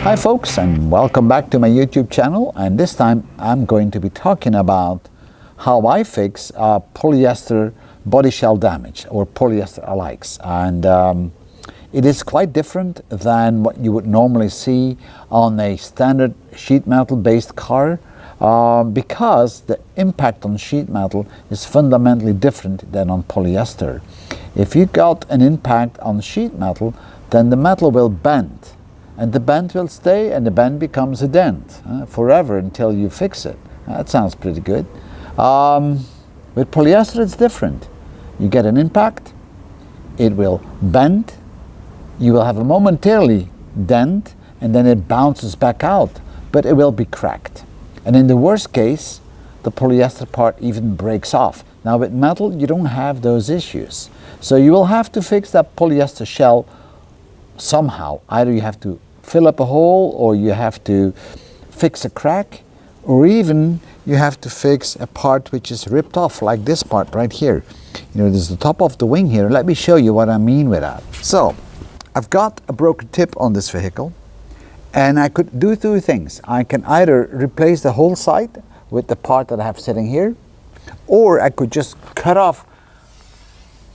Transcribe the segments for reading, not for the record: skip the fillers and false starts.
Hi folks, and welcome back to my YouTube channel, and this time I'm going to be talking about how I fix polyester body shell damage or polyester alikes. And it is quite different than what you would normally see on a standard sheet metal based car because the impact on sheet metal is fundamentally different than on polyester. If you got an impact on sheet metal, then the metal will bend. And the bend will stay, and the bend becomes a dent forever until you fix it. That sounds pretty good. With polyester, it's different. You get an impact, it will bend, you will have a momentarily dent, and then it bounces back out, but it will be cracked. And in the worst case, the polyester part even breaks off. Now with metal, you don't have those issues. So you will have to fix that polyester shell somehow. Either you have to fill up a hole, or you have to fix a crack, or even you have to fix a part which is ripped off, like this part right here. You know, there's the top of the wing here. Let me show you what I mean with that. So, I've got a broken tip on this vehicle, and I could do two things. I can either replace the whole side with the part that I have sitting here, or I could just cut off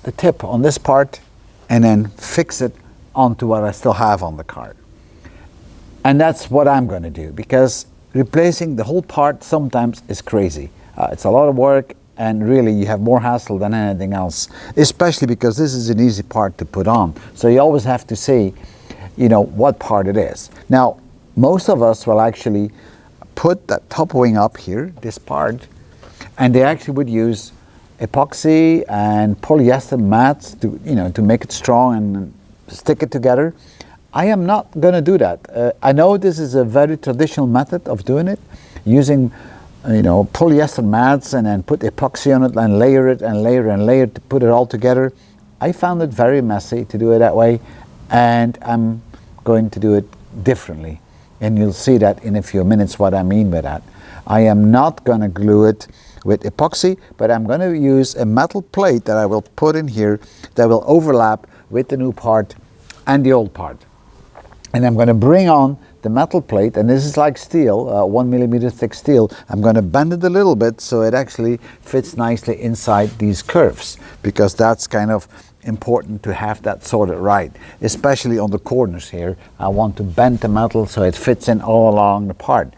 the tip on this part and then fix it onto what I still have on the car. And that's what I'm going to do, because replacing the whole part sometimes is crazy. It's a lot of work, and really you have more hassle than anything else, especially because this is an easy part to put on. So you always have to see, you know, what part it is. Now, most of us will actually put that top wing up here, this part, and they actually would use epoxy and polyester mats to, you know, to make it strong and stick it together. I am not going to do that. I know this is a very traditional method of doing it, using, you know, polyester mats and then put epoxy on it and layer it and layer and layer to put it all together. I found it very messy to do it that way, and I'm going to do it differently. And you'll see that in a few minutes what I mean by that. I am not going to glue it with epoxy, but I'm going to use a metal plate that I will put in here that will overlap with the new part and the old part. And I'm going to bring on the metal plate, and this is like steel, 1mm thick steel. I'm going to bend it a little bit so it actually fits nicely inside these curves, because that's kind of important to have that sorted right, especially on the corners here. I want to bend the metal so it fits in all along the part.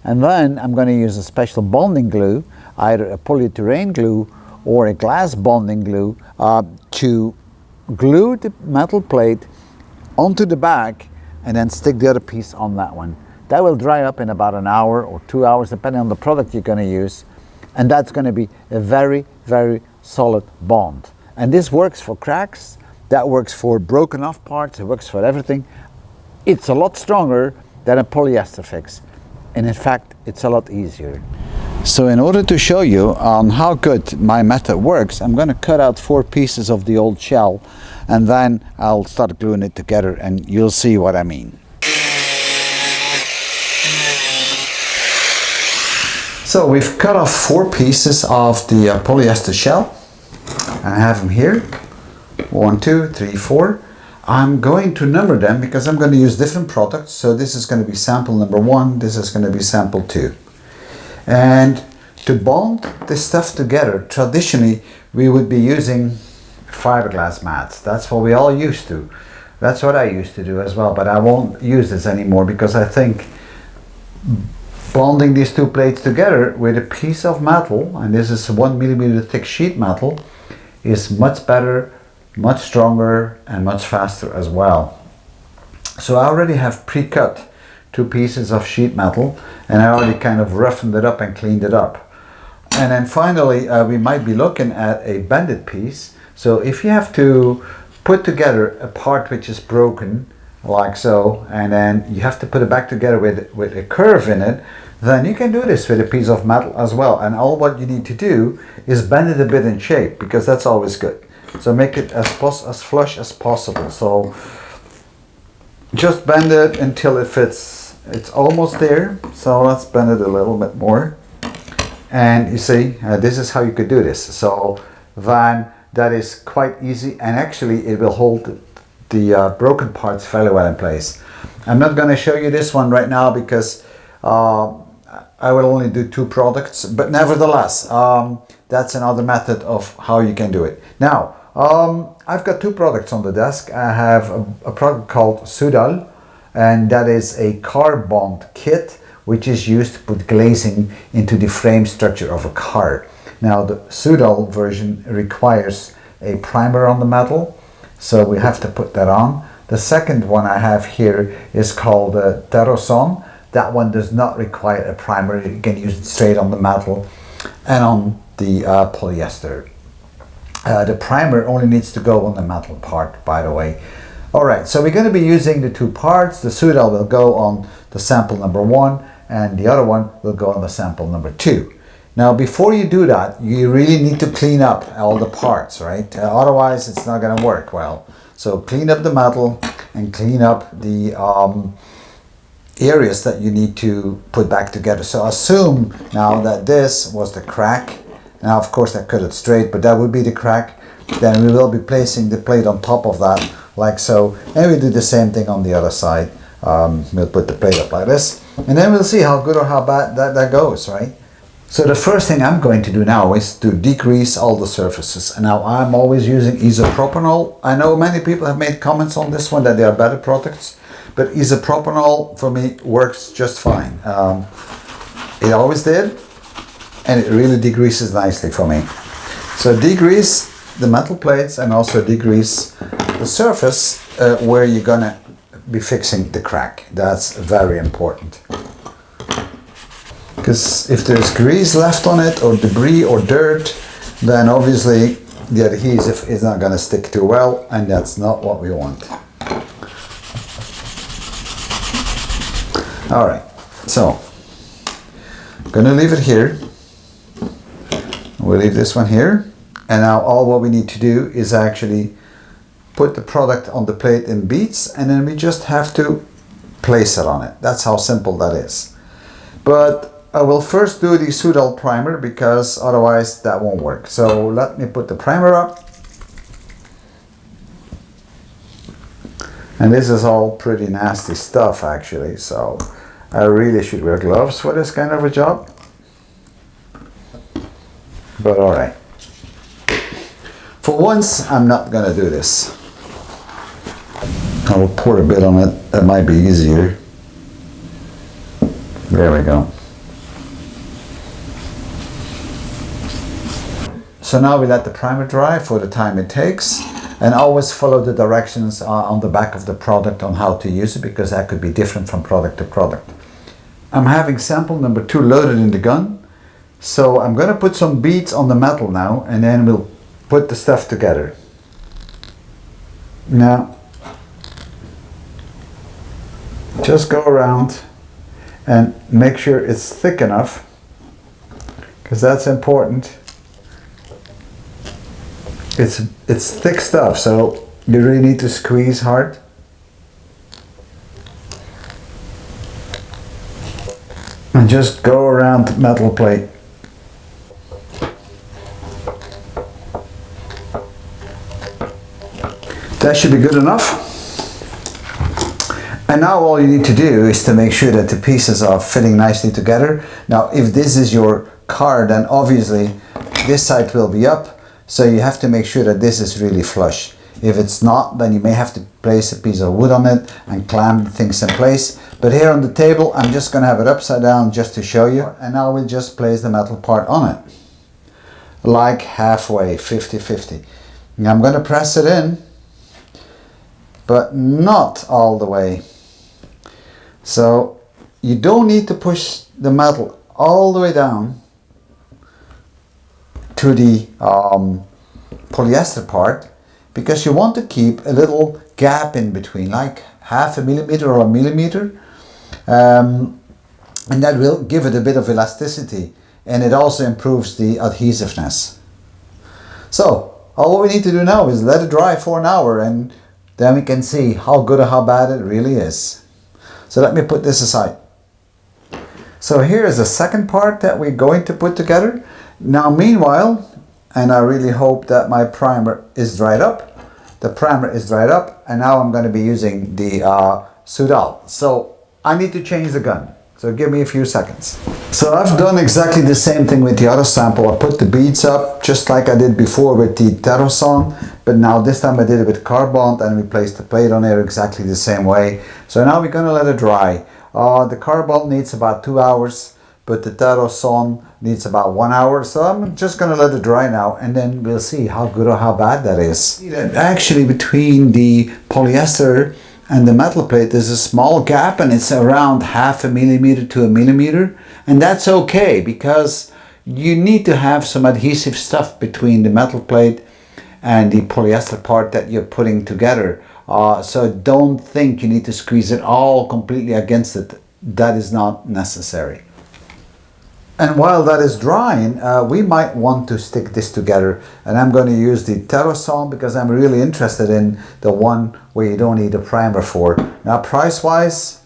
And then I'm going to use a special bonding glue, either a polyurethane glue or a glass bonding glue, to glue the metal plate onto the back, and then stick the other piece on that one. That will dry up in about an hour or 2 hours, depending on the product you're going to use. And that's going to be a very, very solid bond. And this works for cracks, that works for broken off parts, it works for everything. It's a lot stronger than a polyester fix. And in fact, it's a lot easier. So in order to show you on how good my method works, I'm going to cut out 4 pieces of the old shell, and then I'll start gluing it together, and you'll see what I mean. So we've cut off 4 pieces of the polyester shell. I have them here. 1, 2, 3, 4. I'm going to number them because I'm going to use different products. So this is going to be sample number 1, this is going to be sample 2. And to bond this stuff together, traditionally we would be using fiberglass mats. That's what we all used to. That's what I used to do as well, but I won't use this anymore because I think bonding these 2 plates together with a piece of metal, and this is 1mm thick sheet metal, is much better, much stronger, and much faster as well. So I already have pre-cut 2 pieces of sheet metal, and I already kind of roughened it up and cleaned it up. And then finally we might be looking at a bended piece. So if you have to put together a part which is broken, like so, and then you have to put it back together with a curve in it, then you can do this with a piece of metal as well. And all what you need to do is bend it a bit in shape, because that's always good. So make it as flush as possible. So just bend it until it fits. It's almost there, so let's bend it a little bit more. And you see, this is how you could do this. So then that is quite easy, and actually it will hold the broken parts fairly well in place. I'm not going to show you this one right now because I will only do 2 products, but nevertheless, that's another method of how you can do it. Now, I've got 2 products on the desk. I have a product called Sudal, and that is a car bond kit which is used to put glazing into the frame structure of a car. Now, the Sudal version requires a primer on the metal, so we have to put that on. The second one I have here is called Terroson. That one does not require a primer. You can use it straight on the metal and on the polyester. The primer only needs to go on the metal part, by the way. Alright, so we're going to be using the 2 parts. The Sudal will go on the sample number 1 and the other one will go on the sample number 2. Now, before you do that, you really need to clean up all the parts, right? Otherwise, it's not going to work well. So clean up the metal and clean up the areas that you need to put back together. So assume now that this was the crack. Now, of course, I cut it straight, but that would be the crack. Then we will be placing the plate on top of that, like so. And we do the same thing on the other side. We'll put the plate up like this. And then we'll see how good or how bad that goes, right? So the first thing I'm going to do now is to degrease all the surfaces. And now I'm always using isopropanol. I know many people have made comments on this one that they are better products, but isopropanol for me works just fine. It always did, and it really degreases nicely for me. So degrease the metal plates and also degrease the surface where you're gonna be fixing the crack. That's very important. Because if there's grease left on it, or debris or dirt, then obviously the adhesive is not going to stick too well, and that's not what we want. Alright, so I'm going to leave it here. We'll leave this one here, and now all what we need to do is actually put the product on the plate in beads, and then we just have to place it on it. That's how simple that is. But I will first do the Sudal primer because otherwise that won't work. So let me put the primer up. And this is all pretty nasty stuff actually, so I really should wear gloves for this kind of a job. But alright. For once I'm not gonna do this. I will pour a bit on it, that might be easier. There we go. So now we let the primer dry for the time it takes, and always follow the directions on the back of the product on how to use it, because that could be different from product to product. I'm having sample number 2 loaded in the gun, so I'm going to put some beads on the metal now, and then we'll put the stuff together. Now, just go around and make sure it's thick enough, because that's important. It's thick stuff, so you really need to squeeze hard. And just go around the metal plate. That should be good enough. And now all you need to do is to make sure that the pieces are fitting nicely together. Now, if this is your car, then obviously this side will be up. So you have to make sure that this is really flush. If it's not, then you may have to place a piece of wood on it and clamp things in place. But here on the table, I'm just going to have it upside down just to show you. And now we'll just place the metal part on it. Like halfway, 50-50. Now I'm going to press it in, but not all the way. So you don't need to push the metal all the way down to the polyester part, because you want to keep a little gap in between, like 0.5 millimeter or 1 millimeter, and that will give it a bit of elasticity, and it also improves the adhesiveness. So all we need to do now is let it dry for an hour, and then we can see how good or how bad it really is. So let me put this aside. So here is the second part that we're going to put together. Now meanwhile, and I really hope that my primer is dried up. The primer is dried up, and now I'm going to be using the Sudal. So I need to change the gun. So give me a few seconds. So I've done exactly the same thing with the other sample. I put the beads up just like I did before with the Terrason, but now this time I did it with carbon and we placed the plate on there exactly the same way. So now we're going to let it dry. The carbon needs about 2 hours, but the Terrason needs about 1 hour. So I'm just going to let it dry now, and then we'll see how good or how bad that is. Actually, between the polyester and the metal plate, there's a small gap, and it's around 0.5 millimeter to 1 millimeter, and that's okay because you need to have some adhesive stuff between the metal plate and the polyester part that you're putting together. So don't think you need to squeeze it all completely against it. That is not necessary. And while that is drying, we might want to stick this together, and I'm going to use the Terrason because I'm really interested in the one where you don't need a primer for. Now price wise,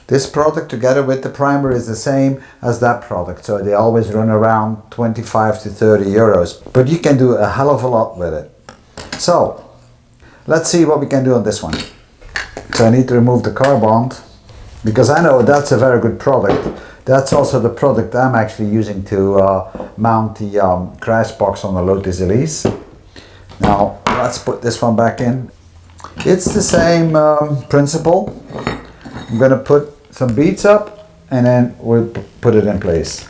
this product together with the primer is the same as that product, so they always run around 25 to 30 euros, but you can do a hell of a lot with it. So let's see what we can do on this one. So I need to remove the carbon because I know that's a very good product. That's also the product I'm actually using to mount the crash box on the Lotus Elise. Now let's put this one back in. It's the same principle. I'm going to put some beads up and then we'll put it in place.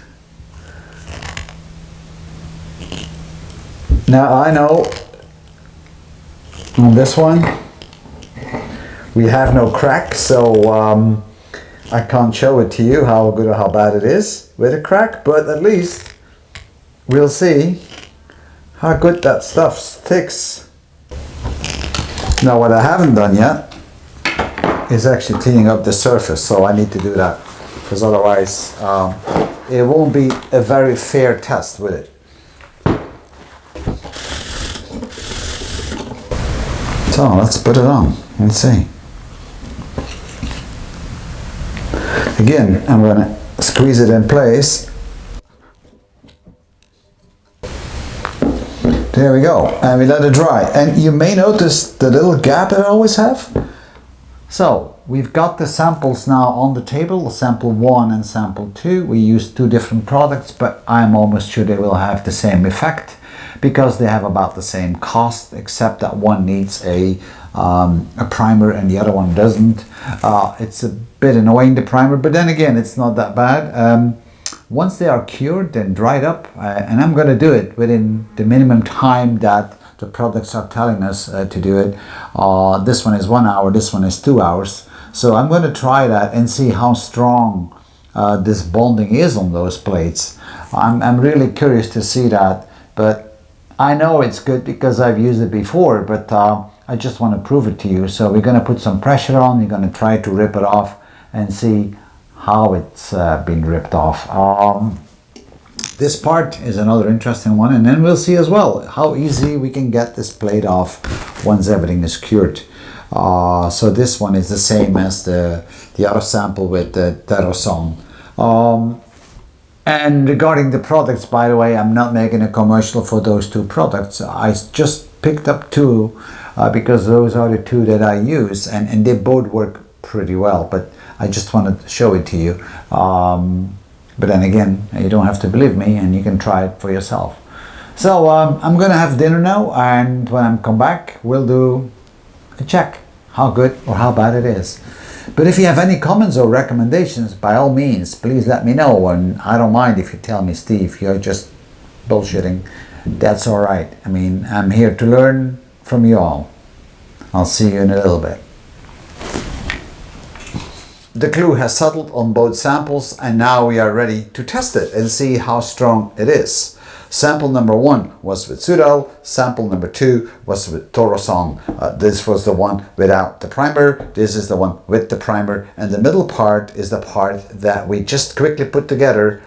Now I know on this one we have no crack, so I can't show it to you how good or how bad it is with a crack, but at least we'll see how good that stuff sticks. Now what I haven't done yet is actually cleaning up the surface, so I need to do that because otherwise it won't be a very fair test with it. So let's put it on and see. Again, I'm going to squeeze it in place. There we go, and we let it dry. And you may notice the little gap that I always have. So we've got the samples now on the table, sample 1 and sample 2. We used 2 different products, but I'm almost sure they will have the same effect because they have about the same cost, except that one needs a primer and the other one doesn't. It's a bit annoying, the primer, but then again it's not that bad. Once they are cured and dried up, and I'm going to do it within the minimum time that the products are telling us to do it. This one is 1 hour, this one is 2 hours, so I'm going to try that and see how strong this bonding is on those plates. I'm really curious to see that, but I know it's good because I've used it before, but I just want to prove it to you. So we're going to put some pressure on, you're going to try to rip it off and see how it's been ripped off. This part is another interesting one, and then we'll see as well how easy we can get this plate off once everything is cured. So this one is the same as the other sample with the Terrason. And regarding the products, by the way, I'm not making a commercial for those 2 products. I just picked up 2 because those are the 2 that I use, and they both work pretty well, but I just wanted to show it to you. But then again, you don't have to believe me, and you can try it for yourself. So I'm gonna have dinner now, and when I come back, we'll do a check how good or how bad it is. But if you have any comments or recommendations, by all means, please let me know. And I don't mind if you tell me, Steve, you're just bullshitting. That's all right. I mean, I'm here to learn from you all. I'll see you in a little bit. The glue has settled on both samples, and now we are ready to test it and see how strong it is. Sample number 1 was with Sudal, sample number 2 was with Terrason. This was the one without the primer, this is the one with the primer, and the middle part is the part that we just quickly put together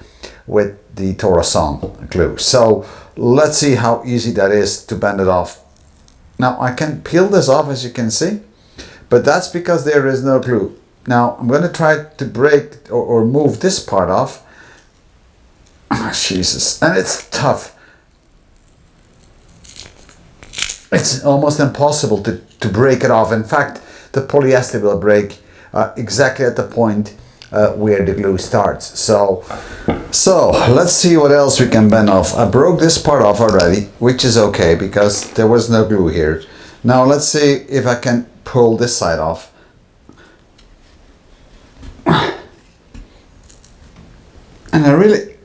with the Terrason glue. So let's see how easy that is to bend it off. Now I can peel this off, as you can see, but that's because there is no glue. Now I'm going to try to break or move this part off. Oh, Jesus, and it's tough. it's almost impossible to break it off. In fact, the polyester will break exactly at the point where the glue starts. So let's see what else we can bend off. I broke this part off already, which is okay because there was no glue here. Now let's see if I can pull this side off. And I really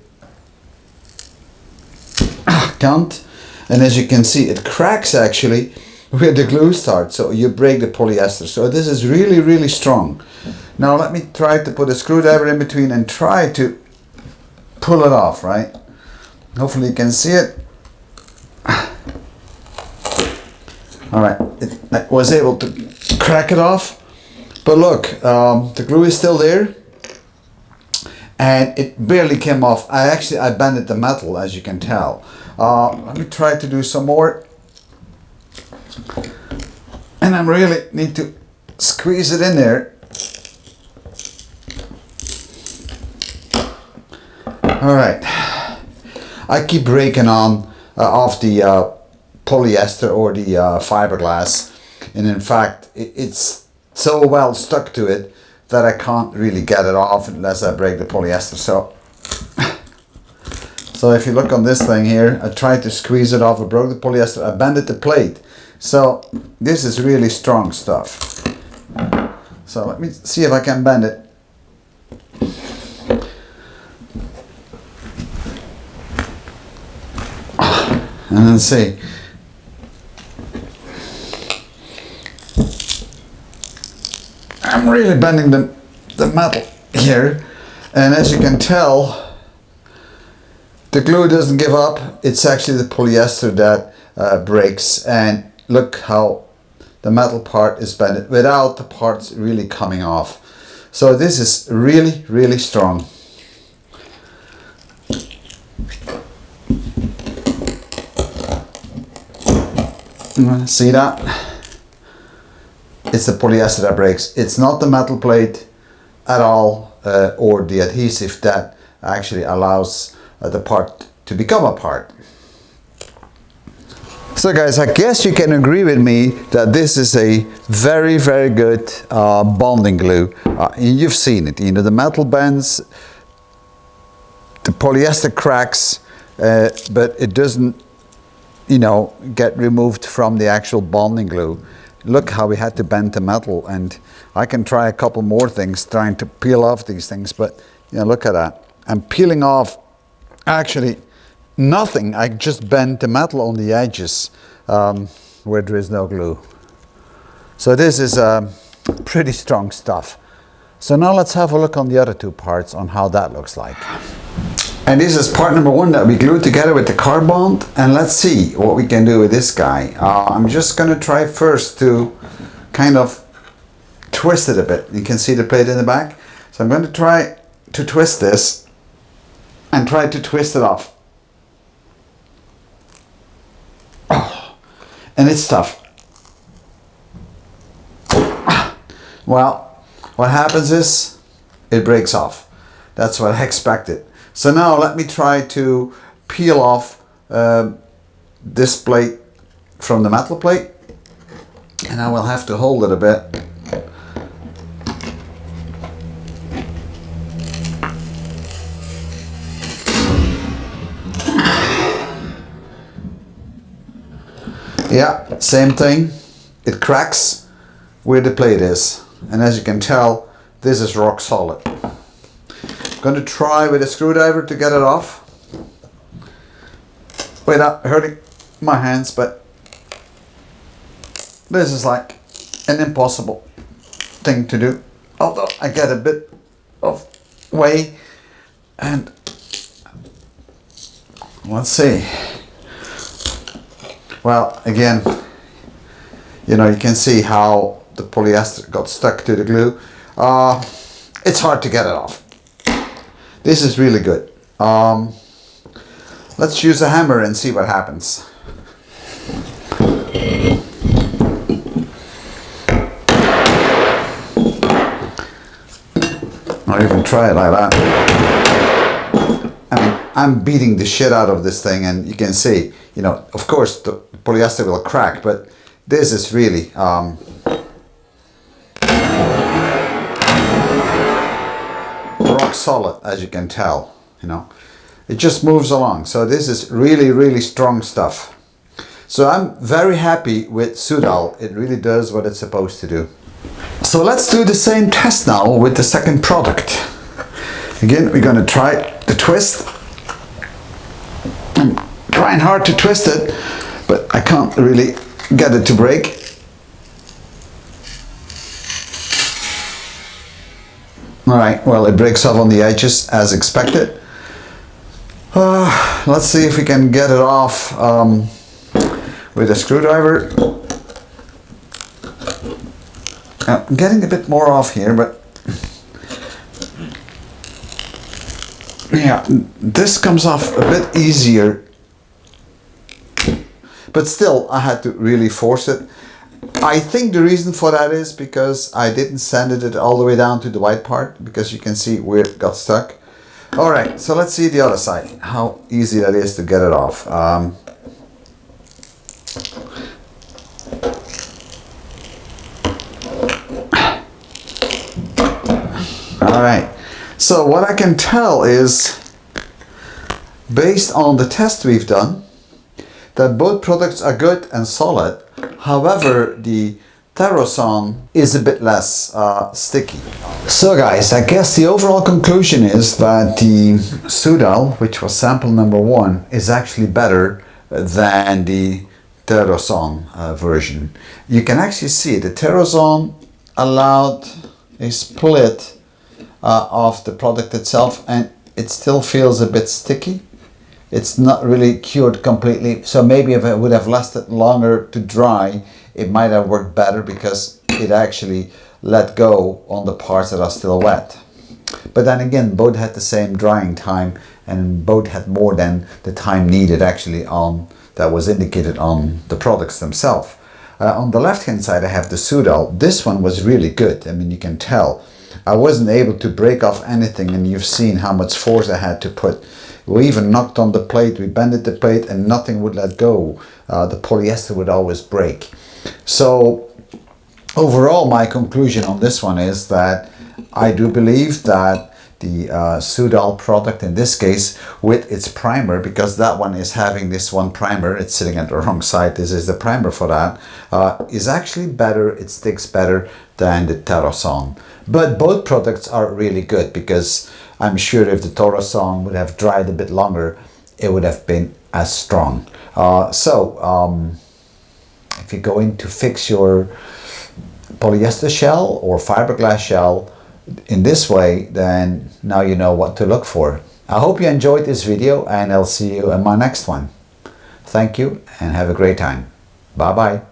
can't. And as you can see, it cracks actually where the glue starts. So you break the polyester. So this is really, really strong. Now let me try to put a screwdriver in between and try to pull it off, right? Hopefully you can see it. All right, I was able to crack it off. But look, the glue is still there. And it barely came off. I bended the metal, as you can tell. Let me try to do some more. And I really need to squeeze it in there. All right. I keep breaking off the polyester or the fiberglass. And in fact, it's so well stuck to it that I can't really get it off unless I break the polyester. So if you look on this thing here, I tried to squeeze it off, I broke the polyester, I bended the plate. So this is really strong stuff. So let me see if I can bend it. And then see. I'm really bending the metal here, and as you can tell, the glue doesn't give up. It's actually the polyester that breaks, and look how the metal part is bent without the parts really coming off. So this is really, really strong. See that? It's the polyester that breaks. It's not the metal plate at all, or the adhesive that actually allows the part to become a part. So guys, I guess you can agree with me that this is a very, very good bonding glue. You've seen it, the metal bends, the polyester cracks, but it doesn't, get removed from the actual bonding glue. Look how we had to bend the metal, and I can try a couple more things trying to peel off these things, but look at that. I'm peeling off actually nothing. I just bent the metal on the edges where there is no glue. So this is pretty strong stuff. So now let's have a look on the other two parts on how that looks like. And this is part number one that we glued together with the carbond, and let's see what we can do with this guy. I'm just going to try first to kind of twist it a bit. You can see the plate in the back. So I'm going to try to twist this and try to twist it off. Oh, and it's tough. Well, what happens is it breaks off. That's what I expected. So now let me try to peel off this plate from the metal plate, and I will have to hold it a bit. Yeah, same thing. It cracks where the plate is, and as you can tell, this is rock solid. Going to try with a screwdriver to get it off without hurting my hands, but this is like an impossible thing to do, although I get a bit of way. And let's see. Well, again, you can see how the polyester got stuck to the glue. It's hard to get it off. This is really good. Let's use a hammer and see what happens. I'll even try it like that. I mean, I'm beating the shit out of this thing, and you can see, of course the polyester will crack, but this is really rock solid, as you can tell. You know, it just moves along. So this is really, really strong stuff. So I'm very happy with Sudal. It really does what it's supposed to do. So let's do the same test now with the second product. Again, we're going to try the twist. I'm trying hard to twist it, but I can't really get it to break. Alright, well, it breaks off on the edges as expected. Let's see if we can get it off with a screwdriver. I'm getting a bit more off here, but yeah, this comes off a bit easier. But still, I had to really force it. I think the reason for that is because I didn't sand it all the way down to the white part, because you can see where it got stuck. Alright, so let's see the other side, how easy that is to get it off. Alright, so what I can tell is, based on the test we've done, that both products are good and solid. However, the Terrason is a bit less sticky. So guys, I guess the overall conclusion is that the Sudal, which was sample number 1, is actually better than the Terrason version. You can actually see the Terrason allowed a split of the product itself, and it still feels a bit sticky. It's not really cured completely, so maybe if it would have lasted longer to dry, it might have worked better, because it actually let go on the parts that are still wet. But then again, both had the same drying time, and both had more than the time needed actually on that was indicated on the products themselves. On the left hand side I have the Sudal. This one was really good. I mean, you can tell I wasn't able to break off anything, and you've seen how much force I had to put. We even knocked on the plate, we bended the plate, and nothing would let go. The polyester would always break. So overall, my conclusion on this one is that I do believe that the Sudal product, in this case with its primer, because that one is having this one primer, it's sitting at the wrong side, this is the primer for that, is actually better, it sticks better than the Terrason. But both products are really good, because I'm sure if the Terrason would have dried a bit longer, it would have been as strong. If you're going to fix your polyester shell or fiberglass shell in this way, then now you know what to look for. I hope you enjoyed this video, and I'll see you in my next one. Thank you and have a great time. Bye bye.